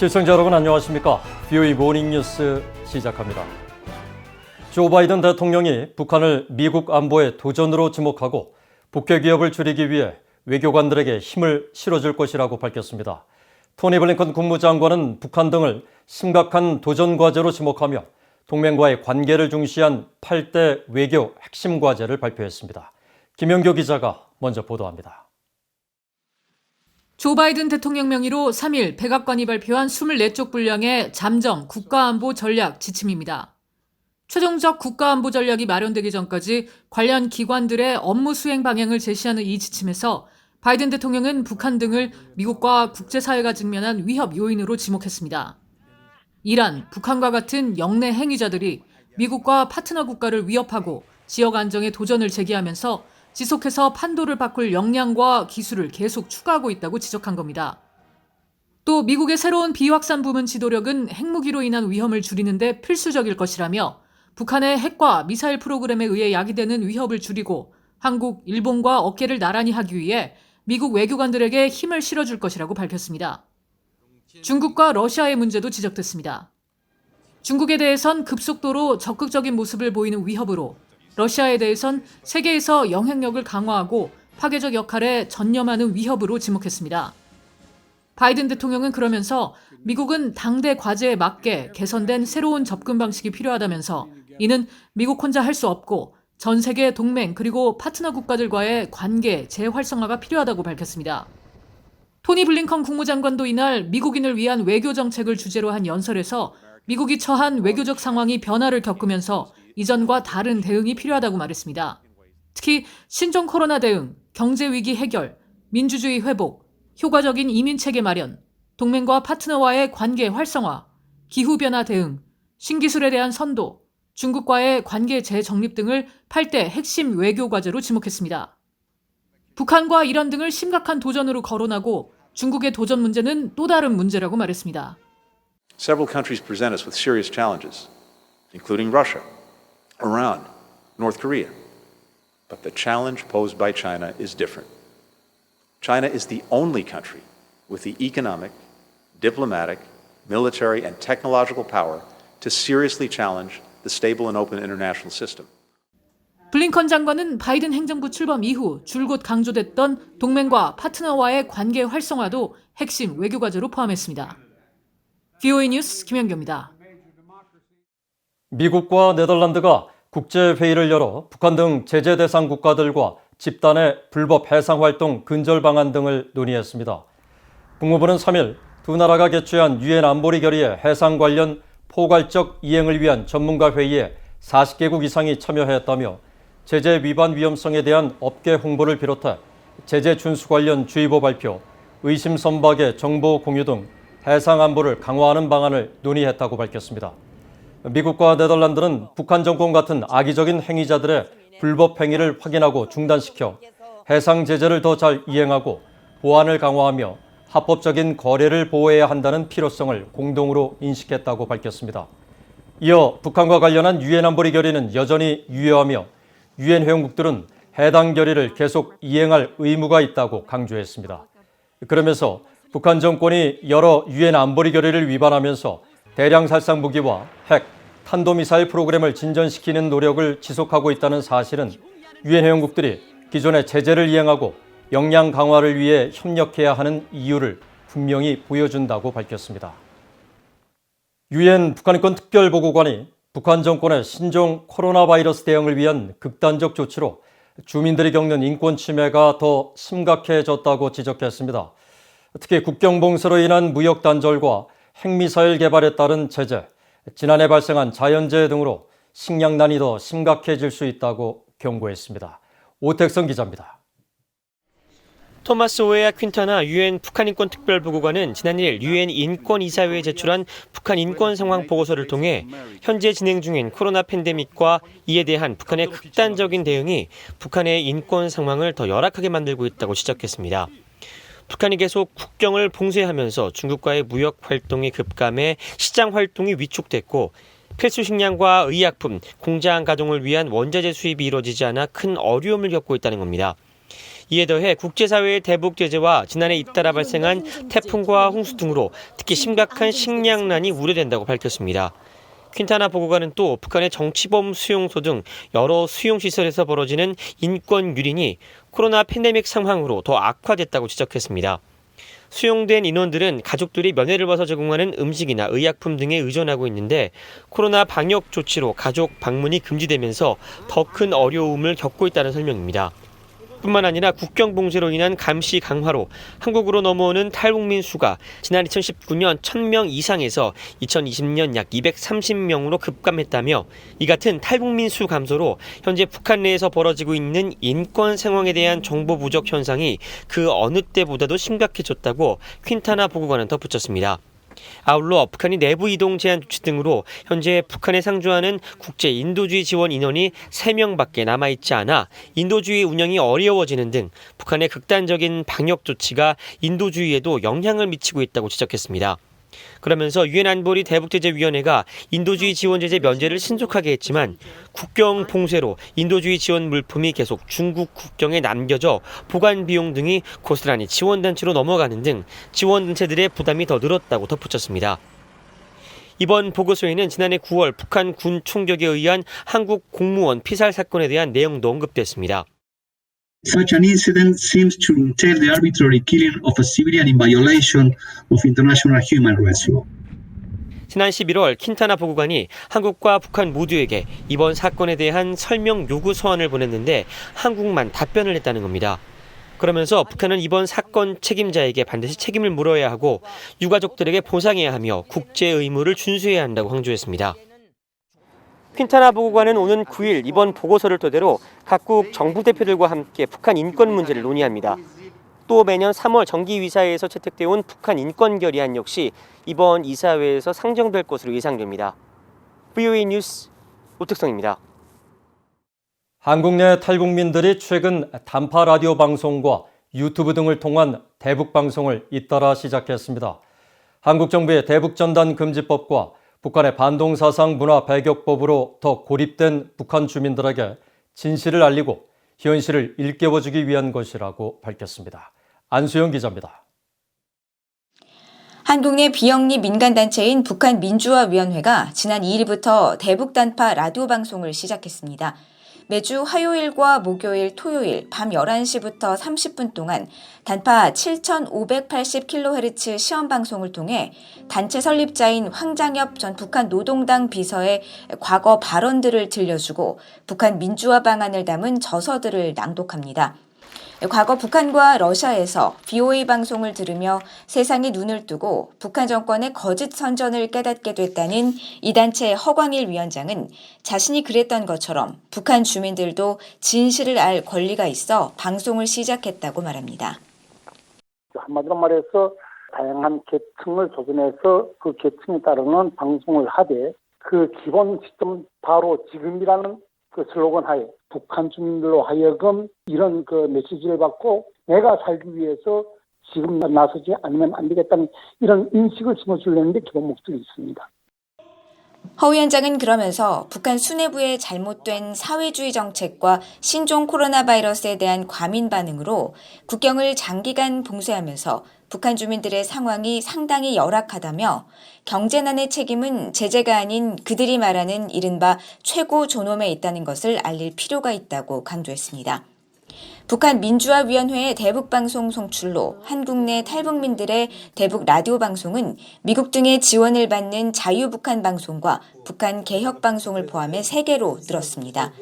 시청자 여러분 안녕하십니까? VOA 모닝뉴스 시작합니다. 조 바이든 대통령이 북한을 미국 안보의 도전으로 지목하고 북핵 위협을 줄이기 위해 외교관들에게 힘을 실어줄 것이라고 밝혔습니다. 토니 블링컨 국무장관은 북한 등을 심각한 도전 과제로 지목하며 동맹과의 관계를 중시한 8대 외교 핵심 과제를 발표했습니다. 김영교 기자가 먼저 보도합니다. 조 바이든 대통령 명의로 3일 백악관이 발표한 24쪽 분량의 잠정 국가안보 전략 지침입니다. 최종적 국가안보 전략이 마련되기 전까지 관련 기관들의 업무 수행 방향을 제시하는 이 지침에서 바이든 대통령은 북한 등을 미국과 국제사회가 직면한 위협 요인으로 지목했습니다. 이란, 북한과 같은 영내 행위자들이 미국과 파트너 국가를 위협하고 지역 안정에 도전을 제기하면서 지속해서 판도를 바꿀 역량과 기술을 계속 추가하고 있다고 지적한 겁니다. 또 미국의 새로운 비확산 부문 지도력은 핵무기로 인한 위험을 줄이는 데 필수적일 것이라며 북한의 핵과 미사일 프로그램에 의해 야기되는 위협을 줄이고 한국, 일본과 어깨를 나란히 하기 위해 미국 외교관들에게 힘을 실어줄 것이라고 밝혔습니다. 중국과 러시아의 문제도 지적됐습니다. 중국에 대해선 급속도로 적극적인 모습을 보이는 위협으로 러시아에 대해선 세계에서 영향력을 강화하고 파괴적 역할에 전념하는 위협으로 지목했습니다. 바이든 대통령은 그러면서 미국은 당대 과제에 맞게 개선된 새로운 접근 방식이 필요하다면서 이는 미국 혼자 할 수 없고 전 세계 동맹 그리고 파트너 국가들과의 관계 재활성화가 필요하다고 밝혔습니다. 토니 블링컨 국무장관도 이날 미국인을 위한 외교 정책을 주제로 한 연설에서 미국이 처한 외교적 상황이 변화를 겪으면서 이전과 다른 대응이 필요하다고 말했습니다. 특히 신종 코로나 대응, 경제 위기 해결, 민주주의 회복, 효과적인 이민 체계 마련, 동맹과 파트너와의 관계 활성화, 기후변화 대응, 신기술에 대한 선도, 중국과의 관계 재정립 등을 8대 핵심 외교 과제로 지목했습니다. 북한과 이란 등을 심각한 도전으로 거론하고 중국의 도전 문제는 또 다른 문제라고 말했습니다. Several countries present us with serious challenges, including Russia, Iran, North Korea. But the challenge posed by China is different. China is the only country with the economic, diplomatic, military, and technological power to seriously challenge the stable and open international system. 블링컨 장관은 바이든 행정부 출범 이후 줄곧 강조됐던 동맹과 파트너와의 관계 활성화도 핵심 외교 과제로 포함했습니다. VOA 뉴스 김현교입니다. 미국과 네덜란드가 국제회의를 열어 북한 등 제재 대상 국가들과 집단의 불법 해상활동 근절 방안 등을 논의했습니다. 국무부는 3일 두 나라가 개최한 유엔 안보리 결의의 해상 관련 포괄적 이행을 위한 전문가 회의에 40개국 이상이 참여했다며 제재 위반 위험성에 대한 업계 홍보를 비롯해 제재 준수 관련 주의보 발표, 의심 선박의 정보 공유 등 해상 안보를 강화하는 방안을 논의했다고 밝혔습니다. 미국과 네덜란드는 북한 정권 같은 악의적인 행위자들의 불법 행위를 확인하고 중단시켜 해상 제재를 더 잘 이행하고 보안을 강화하며 합법적인 거래를 보호해야 한다는 필요성을 공동으로 인식했다고 밝혔습니다. 이어 북한과 관련한 유엔 안보리 결의는 여전히 유효하며 유엔 회원국들은 해당 결의를 계속 이행할 의무가 있다고 강조했습니다. 그러면서 북한 정권이 여러 유엔 안보리 결의를 위반하면서 대량 살상 무기와 핵, 탄도미사일 프로그램을 진전시키는 노력을 지속하고 있다는 사실은 유엔 회원국들이 기존의 제재를 이행하고 역량 강화를 위해 협력해야 하는 이유를 분명히 보여준다고 밝혔습니다. 유엔 북한인권 특별보고관이 북한 정권의 신종 코로나 바이러스 대응을 위한 극단적 조치로 주민들이 겪는 인권 침해가 더 심각해졌다고 지적했습니다. 특히 국경 봉쇄로 인한 무역 단절과 핵미사일 개발에 따른 제재, 지난해 발생한 자연재해 등으로 식량난이 더 심각해질 수 있다고 경고했습니다. 오택성 기자입니다. 토마스 오에아 퀸타나 유엔 북한인권 특별보고관은 지난일 유엔 인권이사회에 제출한 북한 인권 상황 보고서를 통해 현재 진행 중인 코로나 팬데믹과 이에 대한 북한의 극단적인 대응이 북한의 인권 상황을 더 열악하게 만들고 있다고 지적했습니다. 북한이 계속 국경을 봉쇄하면서 중국과의 무역 활동이 급감해 시장 활동이 위축됐고 필수 식량과 의약품, 공장 가동을 위한 원자재 수입이 이루어지지 않아 큰 어려움을 겪고 있다는 겁니다. 이에 더해 국제사회의 대북 제재와 지난해 잇따라 발생한 태풍과 홍수 등으로 특히 심각한 식량난이 우려된다고 밝혔습니다. 퀸타나 보고관은 또 북한의 정치범 수용소 등 여러 수용시설에서 벌어지는 인권 유린이 코로나 팬데믹 상황으로 더 악화됐다고 지적했습니다. 수용된 인원들은 가족들이 면회를 와서 제공하는 음식이나 의약품 등에 의존하고 있는데 코로나 방역 조치로 가족 방문이 금지되면서 더 큰 어려움을 겪고 있다는 설명입니다. 뿐만 아니라 국경 봉쇄로 인한 감시 강화로 한국으로 넘어오는 탈북민 수가 지난 2019년 1,000명 이상에서 2020년 약 230명으로 급감했다며 이 같은 탈북민 수 감소로 현재 북한 내에서 벌어지고 있는 인권 상황에 대한 정보 부족 현상이 그 어느 때보다도 심각해졌다고 퀸타나 보고관은 덧붙였습니다. 아울러 북한이 내부 이동 제한 조치 등으로 현재 북한에 상주하는 국제 인도주의 지원 인원이 3명밖에 남아있지 않아 인도주의 운영이 어려워지는 등 북한의 극단적인 방역 조치가 인도주의에도 영향을 미치고 있다고 지적했습니다. 그러면서 유엔 안보리 대북제재위원회가 인도주의 지원 제재 면제를 신속하게 했지만 국경 봉쇄로 인도주의 지원 물품이 계속 중국 국경에 남겨져 보관 비용 등이 고스란히 지원단체로 넘어가는 등 지원단체들의 부담이 더 늘었다고 덧붙였습니다. 이번 보고서에는 지난해 9월 북한 군 총격에 의한 한국 공무원 피살 사건에 대한 내용도 언급됐습니다. Such an incident seems to entail the arbitrary killing of a civilian in violation of international human rights law. 지난 11월 퀸타나 보고관이 한국과 북한 모두에게 이번 사건에 대한 설명 요구 서한을 보냈는데 한국만 답변을 했다는 겁니다. 그러면서 북한은 이번 사건 책임자에게 반드시 책임을 물어야 하고 유가족들에게 보상해야 하며 국제 의무를 준수해야 한다고 강조했습니다. 퀸타나 보고관은 오는 9일 이번 보고서를 토대로 각국 정부 대표들과 함께 북한 인권 문제를 논의합니다. 또 매년 3월 정기이사회에서 채택되어 온 북한 인권 결의안 역시 이번 이사회에서 상정될 것으로 예상됩니다. VOA 뉴스 오특성입니다. 한국 내 탈북민들이 최근 단파 라디오 방송과 유튜브 등을 통한 대북 방송을 잇따라 시작했습니다. 한국 정부의 대북전단 금지법과 북한의 반동사상 문화 배격법으로 더 고립된 북한 주민들에게 진실을 알리고 현실을 일깨워주기 위한 것이라고 밝혔습니다. 안수영 기자입니다. 한국 내 비영리 민간단체인 북한민주화위원회가 지난 2일부터 대북단파 라디오 방송을 시작했습니다. 매주 화요일과 목요일, 토요일 밤 11시부터 30분 동안 단파 7,580kHz 시험방송을 통해 단체 설립자인 황장엽 전 북한 노동당 비서의 과거 발언들을 들려주고 북한 민주화 방안을 담은 저서들을 낭독합니다. 과거 북한과 러시아에서 VOA 방송을 들으며 세상에 눈을 뜨고 북한 정권의 거짓 선전을 깨닫게 됐다는 이 단체의 허광일 위원장은 자신이 그랬던 것처럼 북한 주민들도 진실을 알 권리가 있어 방송을 시작했다고 말합니다. 한마디로 말해서 다양한 계층을 조준해서 그 계층에 따르는 방송을 하되 그 기본 시점 바로 지금이라는 그 슬로건 하에 북한 주민들로 하여금 이런 그 메시지를 받고 내가 살기 위해서 지금 나서지 않으면 안 되겠다는 이런 인식을 심어주려는 데 기본 목적이 있습니다. 허 위원장은 그러면서 북한 수뇌부의 잘못된 사회주의 정책과 신종 코로나 바이러스에 대한 과민 반응으로 국경을 장기간 봉쇄하면서 북한 주민들의 상황이 상당히 열악하다며 경제난의 책임은 제재가 아닌 그들이 말하는 이른바 최고 존엄에 있다는 것을 알릴 필요가 있다고 강조했습니다. 북한 민주화위원회의 대북방송 송출로 한국 내 탈북민들의 대북 라디오 방송은 미국 등의 지원을 받는 자유북한 방송과 북한 개혁 방송을 포함해 3개로 늘었습니다.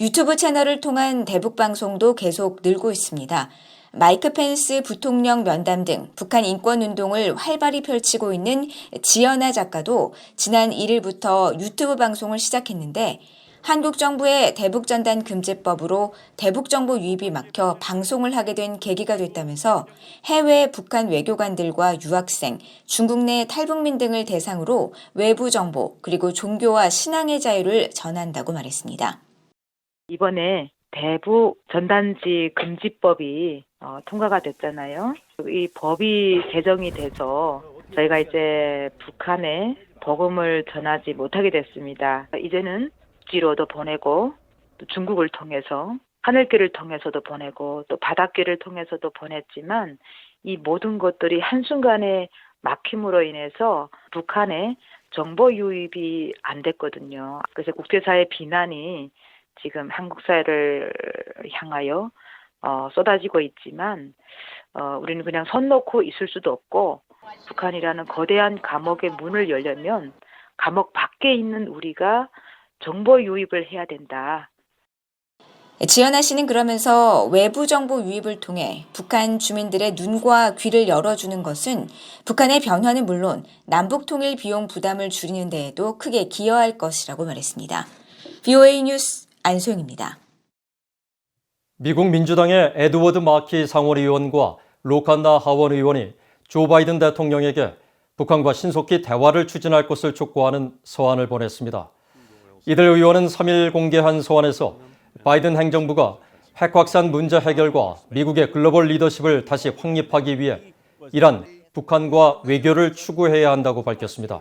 유튜브 채널을 통한 대북 방송도 계속 늘고 있습니다. 마이크 펜스 부통령 면담 등 북한 인권운동을 활발히 펼치고 있는 지연아 작가도 지난 1일부터 유튜브 방송을 시작했는데 한국 정부의 대북전단 금지법으로 대북정보 유입이 막혀 방송을 하게 된 계기가 됐다면서 해외 북한 외교관들과 유학생, 중국 내 탈북민 등을 대상으로 외부 정보 그리고 종교와 신앙의 자유를 전한다고 말했습니다. 이번에 대북 전단지 금지법이 통과가 됐잖아요. 이 법이 개정이 돼서 저희가 이제 북한에 복음을 전하지 못하게 됐습니다. 이제는 지로도 보내고 또 중국을 통해서 하늘길을 통해서도 보내고 또 바닷길을 통해서도 보냈지만 이 모든 것들이 한순간에 막힘으로 인해서 북한의 정보 유입이 안 됐거든요. 그래서 국제사회 비난이 지금 한국 사회를 향하여 쏟아지고 있지만 우리는 그냥 손 놓고 있을 수도 없고 북한이라는 거대한 감옥의 문을 열려면 감옥 밖에 있는 우리가 정보 유입을 해야 된다. 지연아 씨는 그러면서 외부 정보 유입을 통해 북한 주민들의 눈과 귀를 열어주는 것은 북한의 변화는 물론 남북 통일 비용 부담을 줄이는 데에도 크게 기여할 것이라고 말했습니다. VOA 뉴스 안소영입니다. 미국 민주당의 에드워드 마키 상원의원과 로칸나 하원 의원이 조 바이든 대통령에게 북한과 신속히 대화를 추진할 것을 촉구하는 서한을 보냈습니다. 이들 의원은 3일 공개한 서한에서 바이든 행정부가 핵 확산 문제 해결과 미국의 글로벌 리더십을 다시 확립하기 위해 이란, 북한과 외교를 추구해야 한다고 밝혔습니다.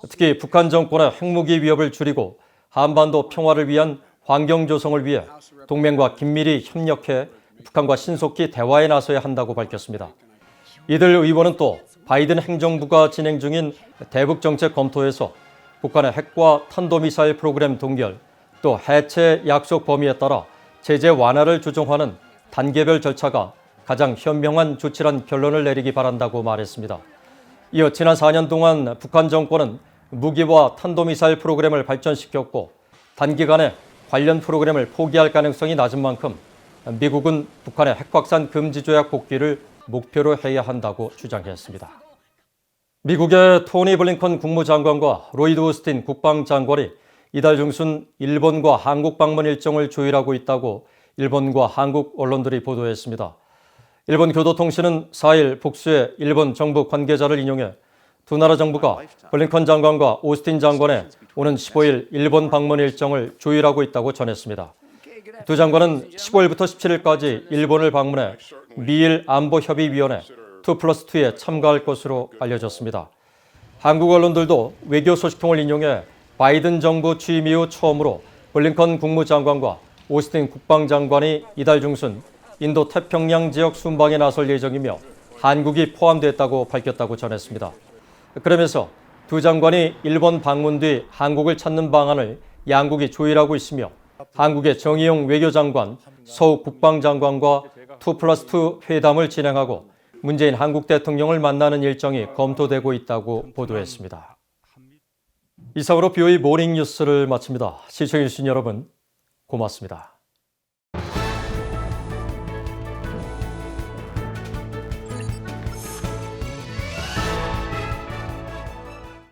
특히 북한 정권의 핵무기 위협을 줄이고 한반도 평화를 위한 환경 조성을 위해 동맹과 긴밀히 협력해 북한과 신속히 대화에 나서야 한다고 밝혔습니다. 이들 의원은 또 바이든 행정부가 진행 중인 대북 정책 검토에서 북한의 핵과 탄도미사일 프로그램 동결, 또 해체 약속 범위에 따라 제재 완화를 조정하는 단계별 절차가 가장 현명한 조치란 결론을 내리기 바란다고 말했습니다. 이어 지난 4년 동안 북한 정권은 무기와 탄도미사일 프로그램을 발전시켰고 단기간에 관련 프로그램을 포기할 가능성이 낮은 만큼 미국은 북한의 핵확산 금지 조약 복귀를 목표로 해야 한다고 주장했습니다. 미국의 토니 블링컨 국무장관과 로이드 오스틴 국방장관이 이달 중순 일본과 한국 방문 일정을 조율하고 있다고 일본과 한국 언론들이 보도했습니다. 일본 교도통신은 4일 복수의 일본 정부 관계자를 인용해 두 나라 정부가 블링컨 장관과 오스틴 장관의 오는 15일 일본 방문 일정을 조율하고 있다고 전했습니다. 두 장관은 15일부터 17일까지 일본을 방문해 미일 안보협의위원회 2+2에 참가할 것으로 알려졌습니다. 한국 언론들도 외교 소식통을 인용해 바이든 정부 취임 이후 처음으로 블링컨 국무장관과 오스틴 국방장관이 이달 중순 인도 태평양 지역 순방에 나설 예정이며 한국이 포함됐다고 밝혔다고 전했습니다. 그러면서 두 장관이 일본 방문 뒤 한국을 찾는 방안을 양국이 조율하고 있으며 한국의 정의용 외교장관, 서욱 국방장관과 2+2 회담을 진행하고 문재인 한국 대통령을 만나는 일정이 검토되고 있다고 보도했습니다. 이상으로 BOE 모닝 뉴스를 마칩니다. 시청해주신 여러분 고맙습니다.